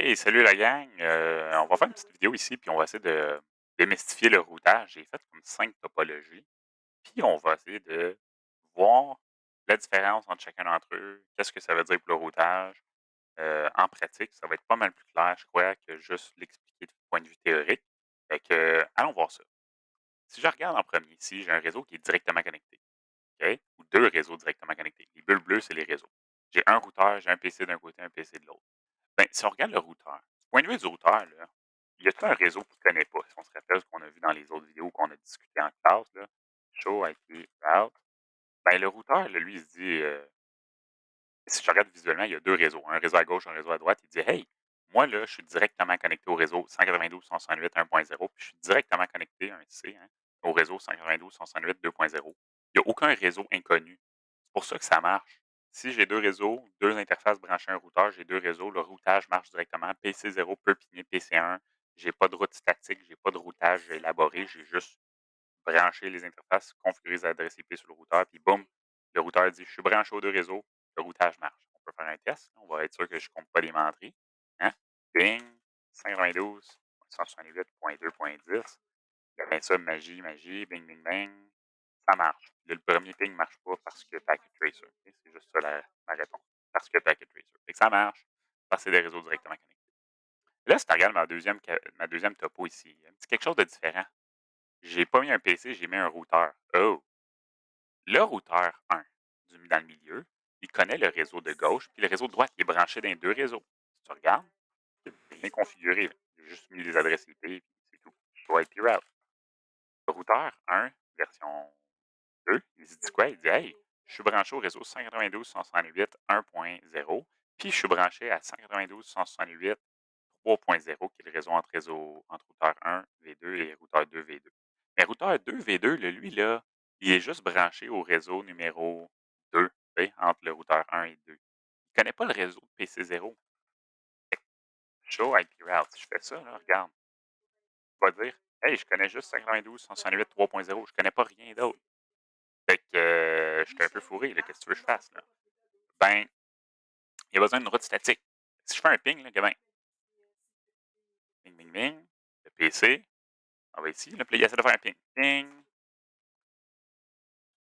Hey, salut la gang! On va faire une petite vidéo ici, puis on va essayer de démystifier le routage. J'ai fait comme 5 topologies, puis on va essayer de voir la différence entre chacun d'entre eux. Qu'est-ce que ça veut dire pour le routage? En pratique, ça va être pas mal plus clair, je crois, que juste l'expliquer du point de vue théorique. Fait que, allons voir ça. Si je regarde en premier, ici, j'ai un réseau qui est directement connecté, OK? Ou 2 réseaux directement connectés. Les bulles bleues, c'est les réseaux. J'ai un routeur, j'ai un PC d'un côté, un PC de l'autre. Ben, si on regarde le routeur, du point de vue du routeur, là, y a-t-il un réseau qu'il ne connaît pas? Si on se rappelle ce qu'on a vu dans les autres vidéos qu'on a discuté en classe, là, Show IP Route, ben, le routeur, là, lui, il se dit, si je regarde visuellement, il y a 2 réseaux, un réseau à gauche, un réseau à droite. Il dit: «Hey, moi, là, je suis directement connecté au réseau 192.168.1.0, puis je suis directement connecté, un C, hein, au réseau 192.168.2.0. Il n'y a aucun réseau inconnu. C'est pour ça que ça marche. Si j'ai 2 réseaux, 2 interfaces branchées à un routeur, j'ai 2 réseaux, le routage marche directement. PC0 peut pigner PC1. J'ai pas de route statique, j'ai pas de routage élaboré, j'ai juste branché les interfaces, configuré les adresses IP sur le routeur, puis boum, le routeur dit: «Je suis branché aux 2 réseaux, le routage marche». On peut faire un test, on va être sûr que je ne compte pas les menteries, hein. Bing, 192.168.2.10. Ben ça, magie, magie, bing, bing, bang, ça marche. Là, le premier ping ne marche pas parce que Packet Tracer. OK? C'est juste ça la réponse. Parce que Packet Tracer. Fait que ça marche parce que c'est des réseaux directement connectés. Là, si tu regardes ma deuxième topo ici, il y a un petit quelque chose de différent. J'ai pas mis un PC, j'ai mis un routeur. Oh! Le routeur 1 dans le milieu, il connaît le réseau de gauche, puis le réseau de droite, il est branché dans les 2 réseaux. Si tu regardes, c'est bien configuré. Là. J'ai juste mis les adresses IP, puis c'est tout. Show IP route. Le routeur 1, version 2, il se dit quoi? Il dit: «Hey, je suis branché au réseau 192.168.1.0, puis je suis branché à 192.168.3.0, qui est le réseau entre routeur 1 V2 et routeur 2 V2». Mais routeur 2 V2, lui, là, il est juste branché au réseau numéro 2, tu sais, entre le routeur 1 et 2. Il ne connaît pas le réseau de PC0. Show IP route, si je fais ça, là, regarde, il va dire: «Hey, je connais juste 192.168.3.0, je connais pas rien d'autre». Fait que, j'étais un peu fourré, là, qu'est-ce que tu veux que je fasse, là? Ben, il a besoin d'une route statique. Si je fais un ping, là, gamin, bing, bing, bing, le PC, on va ici, là, puis là, il essaie de faire un ping. Ping,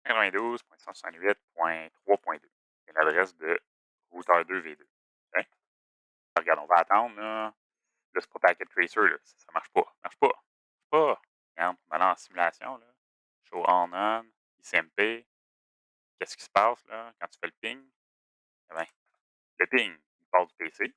92.168.3.2. C'est l'adresse de routeur 2 V2. OK? Regarde, on va attendre, là. Là, c'est pas Packet Tracer, là. Ça marche pas. Marche pas. Marche pas. Regarde, on va aller en simulation, là. Show on, ICMP. Qu'est-ce qui se passe, là, quand tu fais le ping? Eh ben, le ping, il part du PC.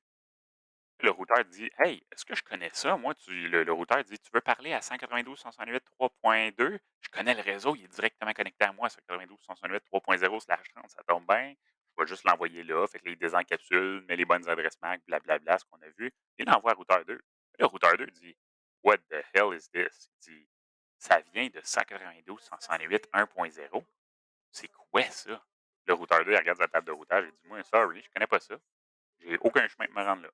Le routeur dit: «Hey, est-ce que je connais ça? Moi, le routeur dit: "Tu veux parler à 192.168.3.2"?» Je connais le réseau, il est directement connecté à moi, 192.168.3.0/30, ça tombe bien. Je vais juste l'envoyer là. Fait que là, il désencapsule, met les bonnes adresses MAC, blablabla, ce qu'on a vu. Il l'envoie à routeur 2. Le routeur 2 dit: «What the hell is this?» Il dit: «Ça vient de 192.168.1.0. C'est quoi ça?» Le routeur 2, il regarde sa table de routage, il dit: «Moi, sorry, je connais pas ça. J'ai aucun chemin de me rendre là».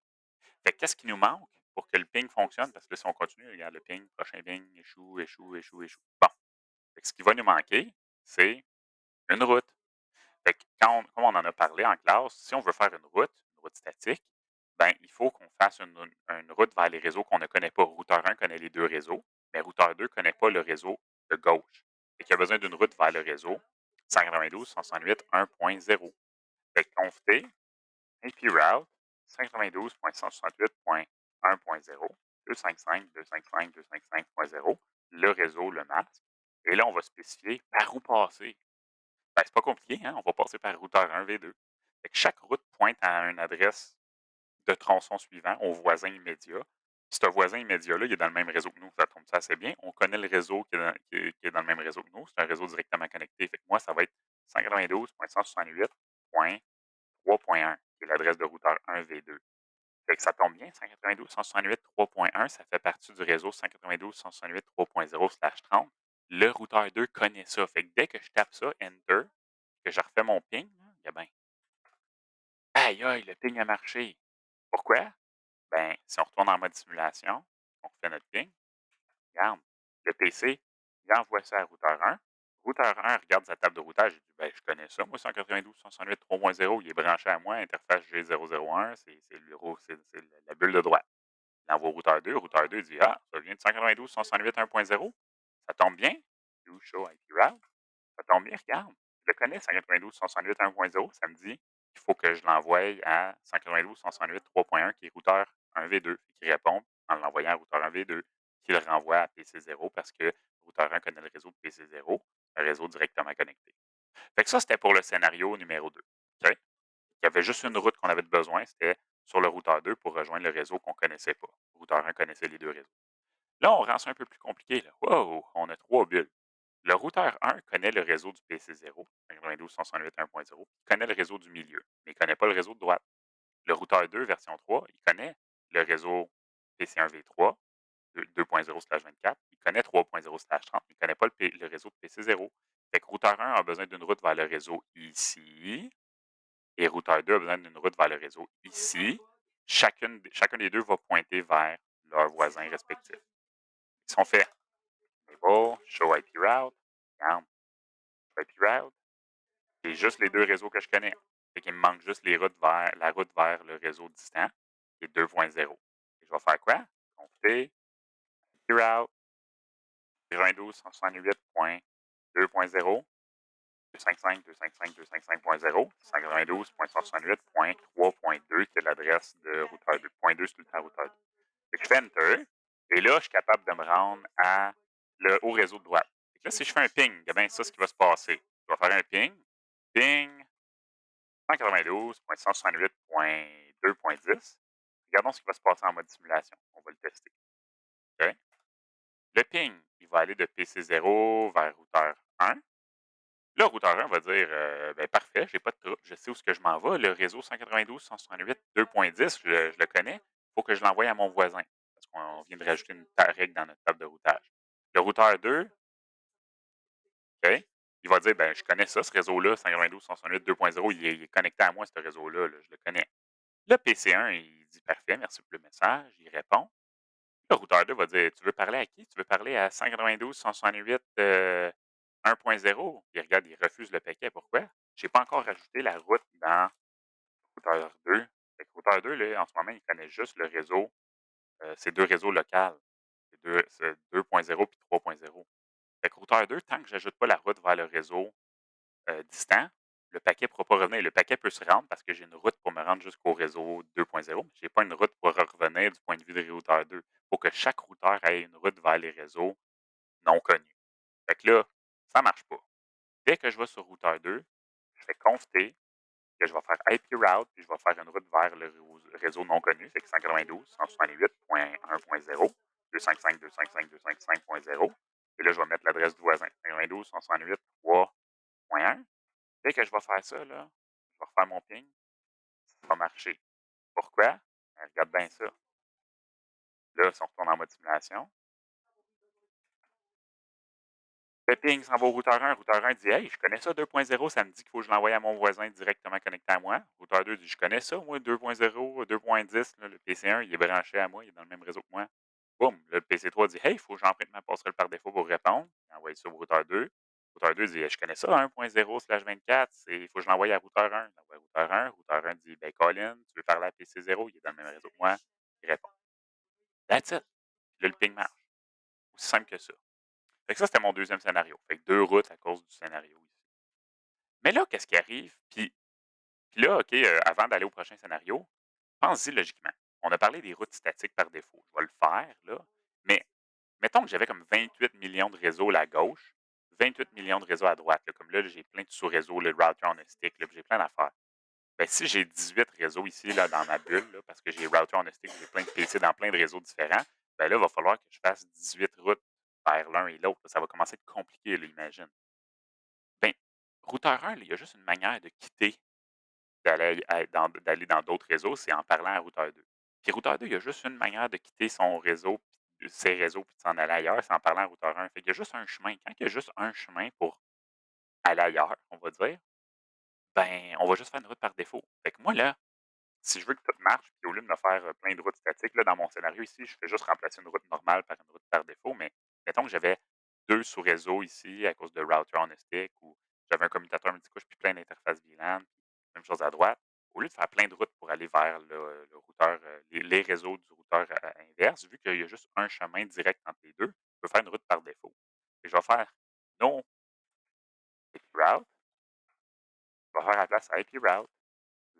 Fait que qu'est-ce qui nous manque pour que le ping fonctionne? Parce que là, si on continue, regarde le ping, prochain ping, échoue, échoue, échoue, échoue. Bon. Fait que ce qui va nous manquer, c'est une route. Fait que comme on en a parlé en classe, si on veut faire une route statique, ben, il faut qu'on fasse une route vers les réseaux qu'on ne connaît pas. Routeur 1 connaît les 2 réseaux, mais routeur 2 ne connaît pas le réseau de gauche. Fait qu'il y a besoin d'une route vers le réseau 192.168.1.0. Fait qu'on fait IP route 192.168.1.0, 255.255.255.0, le réseau, le masque. Et là, on va spécifier par où passer. Ben, c'est pas compliqué, hein? On va passer par routeur 1 V2. Fait que chaque route pointe à une adresse de tronçon suivant, au voisin immédiat. Puis ce voisin immédiat-là, il est dans le même réseau que nous. Ça tombe ça assez bien. On connaît le réseau qui est dans le même réseau que nous. C'est un réseau directement connecté. Fait que moi, ça va être 192.168.3.1, qui est l'adresse de routeur 1 V2. Fait que ça tombe bien, 192.168.3.1, ça fait partie du réseau 192.168.3.0/30. Le routeur 2 connaît ça. Fait que dès que je tape ça, Enter, que je refais mon ping, là, il y a ben, aïe aïe, le ping a marché. Pourquoi? Ben, si on retourne en mode simulation, on refait notre ping, regarde, le PC, il envoie ça à routeur 1. Routeur 1 regarde sa table de routage, il dit: «Ben, je connais connais ça, moi, 192.168.3.0, il est branché à moi, interface G001, c'est le c'est la bulle de droite. Il envoie au routeur 2 dit: «Ah, ça vient de 192.168.1.0, ça tombe bien, do show IP route, ça tombe bien, regarde, je le connais 192.168.1.0, ça me dit qu'il faut que je l'envoie à 192.168.3.1 qui est routeur 1V2», qui répond en l'envoyant à routeur 1V2, qui le renvoie à PC0 parce que routeur 1 connaît le réseau de PC0, un réseau directement connecté. Fait que ça, c'était pour le scénario numéro 2. OK? Il y avait juste une route qu'on avait de besoin, c'était sur le routeur 2 pour rejoindre le réseau qu'on ne connaissait pas. Le routeur 1 connaissait les deux réseaux. Là, on rend ça un peu plus compliqué. Là. Wow! On a 3 bulles. Le routeur 1 connaît le réseau du PC0, 92.168.1.0, il connaît le réseau du milieu, mais il ne connaît pas le réseau de droite. Le routeur 2, version 3, il connaît le réseau PC1V3, 2.0/24, il connaît 3.0/30, il ne connaît pas le réseau de PC0. Fait que routeur 1 a besoin d'une route vers le réseau ici, et routeur 2 a besoin d'une route vers le réseau ici. Chacun des deux va pointer vers leurs voisins respectifs. Ils sont faits. Enable, show IP route, regarde, show IP route, c'est juste les deux réseaux que je connais. Fait qu'il me manque juste la route vers le réseau distant, qui est 2.0. Et je vais faire quoi? Config, IP route, 92.168.2.0, 255.255.255.0, 192.168.3.2, qui est l'adresse de routeur 2. Point 2, c'est tout le temps routeur 2. Fait que je fais Enter, et là, je suis capable de me rendre au réseau de droite. Fait que là, si je fais un ping, il y a bien ça ce qui va se passer. Je vais faire un ping, ping, 192.168.2.10. Regardons ce qui va se passer en mode simulation. On va le tester. OK? Le ping, il va aller de PC0 vers routeur 1. Le routeur 1 va dire ben parfait, j'ai pas de trouble, je sais où ce que je m'en vais. Le réseau 192.168.2.10, je le connais. Il faut que je l'envoie à mon voisin. Parce qu'on vient de rajouter une règle dans notre table de routage. Le routeur 2, OK, il va dire ben je connais ça, ce réseau-là, 192.168.2.0, il est connecté à moi, ce réseau-là, là, je le connais. Le PC1, il dit parfait, merci pour le message, il répond. Le routeur 2 va dire tu veux parler à qui? Tu veux parler à 192.168 1.0? Il regarde, il refuse le paquet. Pourquoi? Je n'ai pas encore rajouté la route dans routeur 2. Fait que routeur 2, là, en ce moment, il connaît juste le réseau, ces deux réseaux locaux. C'est 2.0 puis 3.0. Fait que routeur 2, tant que je n'ajoute pas la route vers le réseau distant, le paquet ne pourra pas revenir. Le paquet peut se rendre parce que j'ai une route pour me rendre jusqu'au réseau 2.0, mais je n'ai pas une route pour revenir du point de vue du routeur 2. Il faut que chaque routeur ait une route vers les réseaux non connus. Fait que là, ça ne marche pas. Dès que je vais sur routeur 2, je fais conft, que je vais faire IP route, puis je vais faire une route vers le réseau non connu, fait que 192.168.1.0, 255.255.255.0. Et là, je vais mettre l'adresse du voisin, 192.168.3.1. Dès que je vais faire ça, là, je vais refaire mon ping, ça va marcher. Pourquoi? Ben, regarde bien ça. Là, si on retourne en mode simulation, le ping s'en va au routeur 1. Routeur 1 dit hey, je connais ça 2.0, ça me dit qu'il faut que je l'envoie à mon voisin directement connecté à moi. Routeur 2 dit je connais ça, moi, 2.0, 2.10. Le PC1, il est branché à moi, il est dans le même réseau que moi. Boum, le PC3 dit hey, il faut que j'emprunte ma passerelle par défaut pour répondre. Il envoie ça au routeur 2. Routeur 2 dit je connais ça 1.0/24, il faut que je l'envoie à routeur 1. Il envoie à routeur 1. Routeur 1 dit ben Colin, tu veux parler à PC0, il est dans le même réseau que moi. Il répond. That's it. Là, le ping marche. Aussi simple que ça. Fait que ça, c'était mon deuxième scénario. Fait que 2 routes à cause du scénario ici. Mais là, qu'est-ce qui arrive? Puis là, OK, avant d'aller au prochain scénario, pense-y logiquement. On a parlé des routes statiques par défaut. Je vais le faire, là. Mais mettons que j'avais comme 28 millions de réseaux à gauche, 28 millions de réseaux à droite. Là. Comme là, j'ai plein de sous-réseaux, le router on a stick, là, j'ai plein d'affaires. Ben, si j'ai 18 réseaux ici, là, dans ma bulle, là, parce que j'ai router on a stick, j'ai plein de PC dans plein de réseaux différents, ben là, il va falloir que je fasse 18 routes vers l'un et l'autre. Ça va commencer à être compliqué, là, imagine. Ben, routeur 1, il y a juste une manière de quitter, d'aller dans d'autres réseaux, c'est en parlant à routeur 2. Puis routeur 2, il y a juste une manière de quitter son réseau, ses réseaux, puis de s'en aller ailleurs, c'est en parlant à routeur 1. Fait qu'il y a juste un chemin. Quand il y a juste un chemin pour aller ailleurs, on va dire, ben, on va juste faire une route par défaut. Fait que moi, là, si je veux que tout marche, puis au lieu de me faire plein de routes statiques, là, dans mon scénario ici, je fais juste remplacer une route normale par une route par défaut, mais mettons que j'avais 2 sous-réseaux ici à cause de router on a stick ou j'avais un commutateur multicouche puis plein d'interfaces VLAN, même chose à droite. Au lieu de faire plein de routes pour aller vers le routeur, les réseaux du routeur inverse, vu qu'il y a juste un chemin direct entre les 2, je peux faire une route par défaut. Et je vais faire non IP route, je vais faire à la place IP route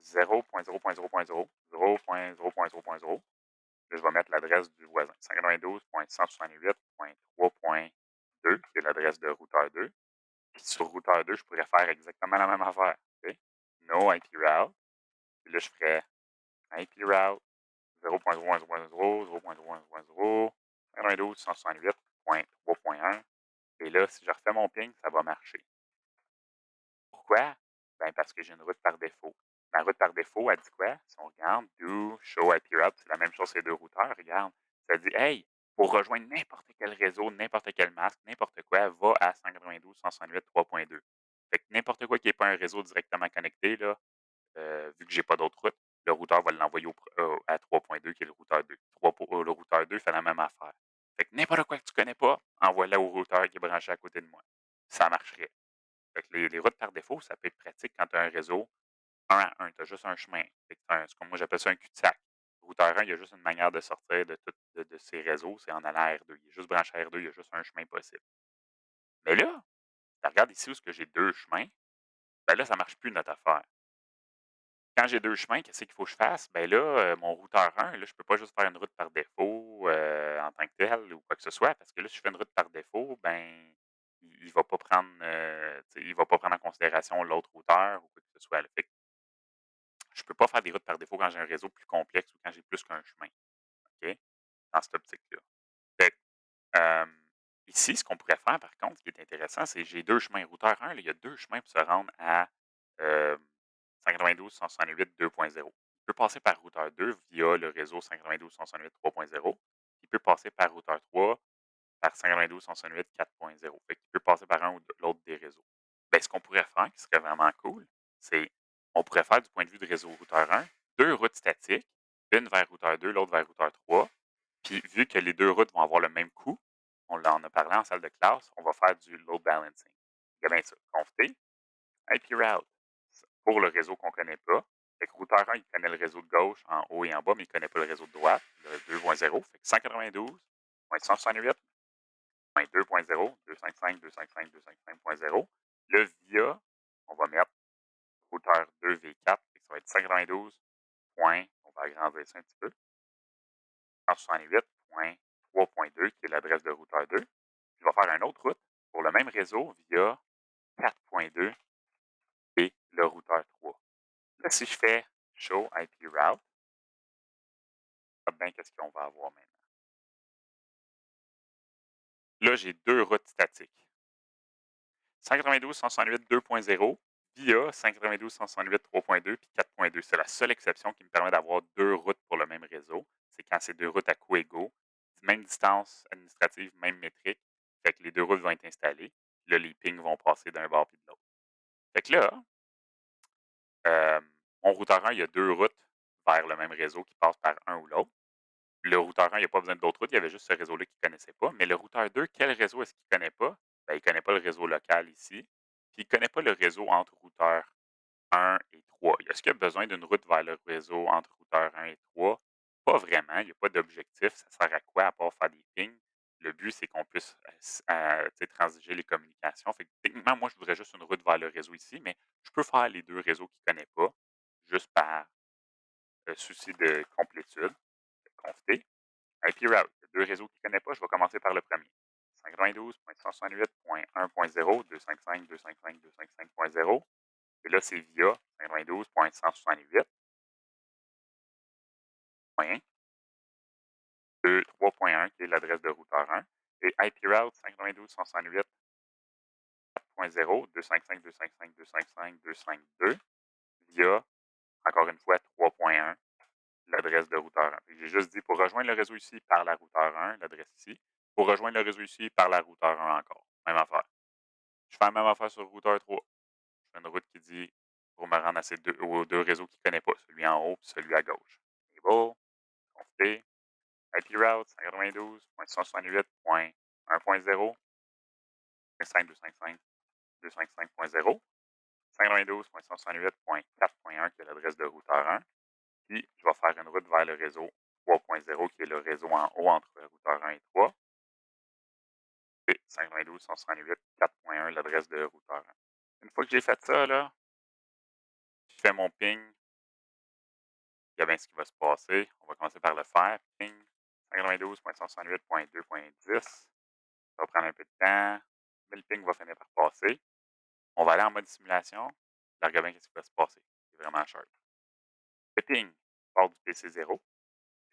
0.0.0.0, 0.0.0.0. Là, je vais mettre l'adresse du voisin, 192.168.3.2, qui est l'adresse de routeur 2. Puis sur routeur 2, je pourrais faire exactement la même affaire. OK? No IP route. Puis là, je ferais IP route 0.0.0.0, 0.0.0.0, 192.168.3.1. Et là, si je refais mon ping, ça va marcher. Pourquoi? Ben, parce que j'ai une route par défaut. Ma route par défaut, elle dit quoi? Si on regarde, do, show IP route, c'est la même chose sur les deux routeurs, regarde. Ça dit, hey, pour rejoindre n'importe quel réseau, n'importe quel masque, n'importe quoi, va à 192.168.3.2. Fait que n'importe quoi qui n'est pas un réseau directement connecté, là, vu que j'ai pas d'autre route, le routeur va l'envoyer à 3.2, qui est le routeur 2. Le routeur 2 fait la même affaire. Fait que n'importe quoi que tu connais pas, envoie-le au routeur qui est branché à côté de moi. Ça marcherait. Fait que les routes par défaut, ça peut être pratique quand tu as un réseau un à un. Tu as juste un chemin. Fait que c'est comme moi, j'appelle ça un cul-de-sac. Routeur 1, il y a juste une manière de sortir de ces réseaux, c'est en allant à R2. Il est juste branché à R2, il y a juste un chemin possible. Mais là, tu regardes ici où est-ce que j'ai deux chemins, ben là, ça ne marche plus notre affaire. Quand j'ai deux chemins, qu'est-ce qu'il faut que je fasse? Ben là, mon routeur 1, là, je peux pas juste faire une route par défaut en tant que telle ou quoi que ce soit, parce que là, si je fais une route par défaut, ben, il va pas prendre, il va pas prendre en considération l'autre routeur ou quoi que ce soit. Là. Fait que je peux pas faire des routes par défaut quand j'ai un réseau plus complexe ou quand j'ai plus qu'un chemin. OK? Dans cette optique-là. Fait que, ici, ce qu'on pourrait faire, par contre, ce qui est intéressant, c'est que j'ai deux chemins. Routeur 1, là, il y a deux chemins pour se rendre à euh, 192.168.2.0. Il peut passer par routeur 2 via le réseau 192.168.3.0. Il peut passer par routeur 3 par 192.168.4.0. Fait qu'il peut passer par un ou l'autre des réseaux. Ben, ce qu'on pourrait faire, qui serait vraiment cool, c'est on pourrait faire du point de vue du réseau routeur 1, deux routes statiques, une vers routeur 2, l'autre vers routeur 3. Puis vu que les deux routes vont avoir le même coût, on en a parlé en salle de classe, on va faire du load balancing. Il y a bien ça. Conf T, IP route pour le réseau qu'on ne connaît pas. Fait que routeur 1, il connaît le réseau de gauche en haut et en bas, mais il ne connaît pas le réseau de droite, le 2.0. Fait que 192.168.2.0, 255, 255, 255.0. Le via, on va mettre routeur 2V4, ça va être 192. On va agrandir ça un petit peu. 168.3.2, qui est l'adresse de routeur 2. Je vais faire une autre route pour le même réseau via 4.2 et le routeur 3. Là, si je fais show IP route, regarde bien qu'est-ce qu'on va avoir maintenant. Là, j'ai deux routes statiques. 192.168.2.0 via 192.168.3.2 puis 4.2. C'est la seule exception qui me permet d'avoir deux routes pour le même réseau. C'est quand c'est deux routes à coût égaux, même distance administrative, même métrique. Fait que les deux routes vont être installées. Là, les pings vont passer d'un bord puis de l'autre. Fait que là, euh, mon routeur 1, il y a deux routes vers le même réseau qui passent par un ou l'autre. Le routeur 1, il n'y a pas besoin d'autres routes, il y avait juste ce réseau-là qu'il ne connaissait pas. Mais le routeur 2, quel réseau est-ce qu'il ne connaît pas? Ben, il ne connaît pas le réseau local ici. Puis il ne connaît pas le réseau entre routeur 1 et 3. Est-ce qu'il y a besoin d'une route vers le réseau entre routeur 1 et 3? Pas vraiment, il n'y a pas d'objectif. Ça sert à quoi à part faire des pings? Le but, c'est qu'on puisse transiger les communications. Fait que, techniquement, moi, je voudrais juste une route vers le réseau ici, mais je peux faire les deux réseaux qu'il ne connaît pas, juste par souci de complétude, de confier. IP route, il y a deux réseaux qu'il ne connaît pas, je vais commencer par le premier. 192.168.1.0, 255, 255, 255.0. Et là, c'est via 192.168.3.1, qui est l'adresse de routeur 1. Et IP route 192.168.4.0, 255, 255, 255, 252, via, encore une fois, 3.1, l'adresse de routeur 1. J'ai juste dit, pour rejoindre le réseau ici, par la routeur 1, l'adresse ici. Pour rejoindre le réseau ici, par la routeur 1 encore. Même affaire. Je fais la même affaire sur le routeur 3. Je fais une route qui dit, pour me rendre à aux deux réseaux qu'il ne connaît pas, celui en haut et celui à gauche. Enable, config, IP route 192.168.1.0, 55, 255, 255.0, 192.168.4.1 qui est l'adresse de routeur 1. Puis, je vais faire une route vers le réseau 3.0 qui est le réseau en haut entre le routeur 1 et 3. Et 192.168.4.1 l'adresse de routeur 1. Une fois que j'ai fait ça, là, je fais mon ping. Il y a bien ce qui va se passer. On va commencer par le faire. Ping 192.168.2.10. Ça va prendre un peu de temps. Mais le ping va finir par passer. On va aller en mode simulation. Là, regarde bien ce qui va se passer. C'est vraiment sharp. Le ping part du PC0.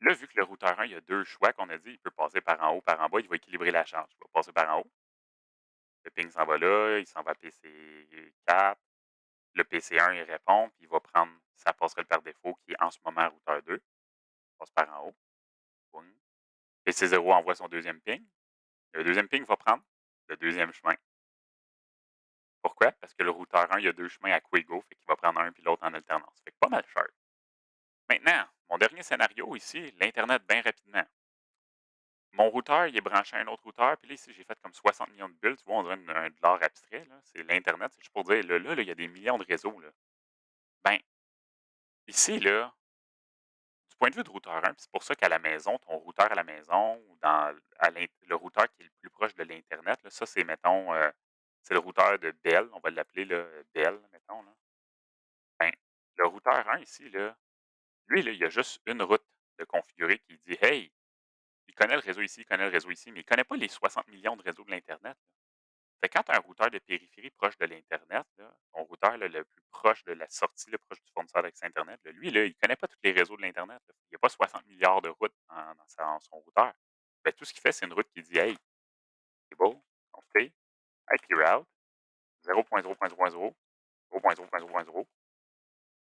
Là, vu que le routeur 1, il y a deux choix qu'on a dit, il peut passer par en haut, par en bas, il va équilibrer la charge. Il va passer par en haut. Le ping s'en va là, il s'en va à PC4. Le PC1, il répond, puis il va prendre sa passerelle par défaut qui est en ce moment routeur 2. Il passe par en haut. Boum. PC0 envoie son deuxième ping. Le deuxième ping va prendre le deuxième chemin. Pourquoi? Parce que le routeur 1, il y a deux chemins à Quigo, fait qu'il va prendre un puis l'autre en alternance. Fait que pas mal sharp. Maintenant, mon dernier scénario ici, l'Internet bien rapidement. Mon routeur, il est branché à un autre routeur, puis là, ici, j'ai fait comme 60 millions de bulles. Tu vois, on dirait un de l'art abstrait. Là. C'est l'Internet. C'est juste pour dire, là, il y a des millions de réseaux. Là. Ben, ici, là, du point de vue de routeur 1, puis c'est pour ça qu'à la maison, ton routeur à la maison, ou le routeur qui est le plus proche de l'Internet, là, ça, c'est, mettons, c'est le routeur de Bell. On va l'appeler là, Bell, mettons. Là. Ben, le routeur 1 ici, là, lui, là, il y a juste une route de configurer qui dit Hey, il connaît le réseau ici, il connaît le réseau ici, mais il ne connaît pas les 60 millions de réseaux de l'Internet. Fait que quand tu as un routeur de périphérie proche de l'Internet, là, ton routeur là, le plus proche de la sortie, le proche du fournisseur d'accès Internet, là, lui, là, il ne connaît pas tous les réseaux de l'Internet. Là. Il n'y a pas 60 milliards de routes dans son routeur. Ben, tout ce qu'il fait, c'est une route qui dit Hey, c'est beau, on fait IP route 0.0.0.0, 0.0.0.0,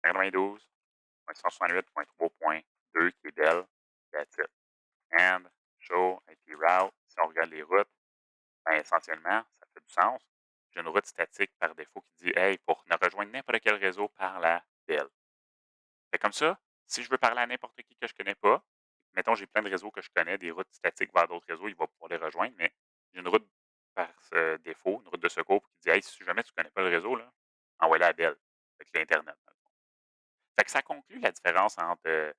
92.168.3.2 qui est Bell, that's it. And show IP route, si on regarde les routes, ben, essentiellement, ça fait du sens. J'ai une route statique par défaut qui dit Hey, pour ne rejoindre n'importe quel réseau, parle à Bell. Fait comme ça, si je veux parler à n'importe qui que je connais pas, mettons, j'ai plein de réseaux que je connais, des routes statiques vers d'autres réseaux, il va pouvoir les rejoindre, mais j'ai une route par défaut, une route de secours qui dit Hey, si jamais tu connais pas le réseau, là, envoie-la à Bell, avec l'Internet. Fait que ça conclut la différence entre des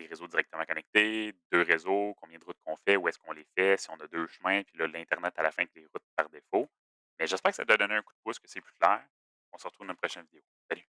réseaux directement connectés, deux réseaux, combien de routes qu'on fait, où est-ce qu'on les fait, si on a deux chemins, puis là, l'Internet à la fin avec les routes par défaut. Mais j'espère que ça t'a donné un coup de pouce, que c'est plus clair. On se retrouve dans une prochaine vidéo. Salut!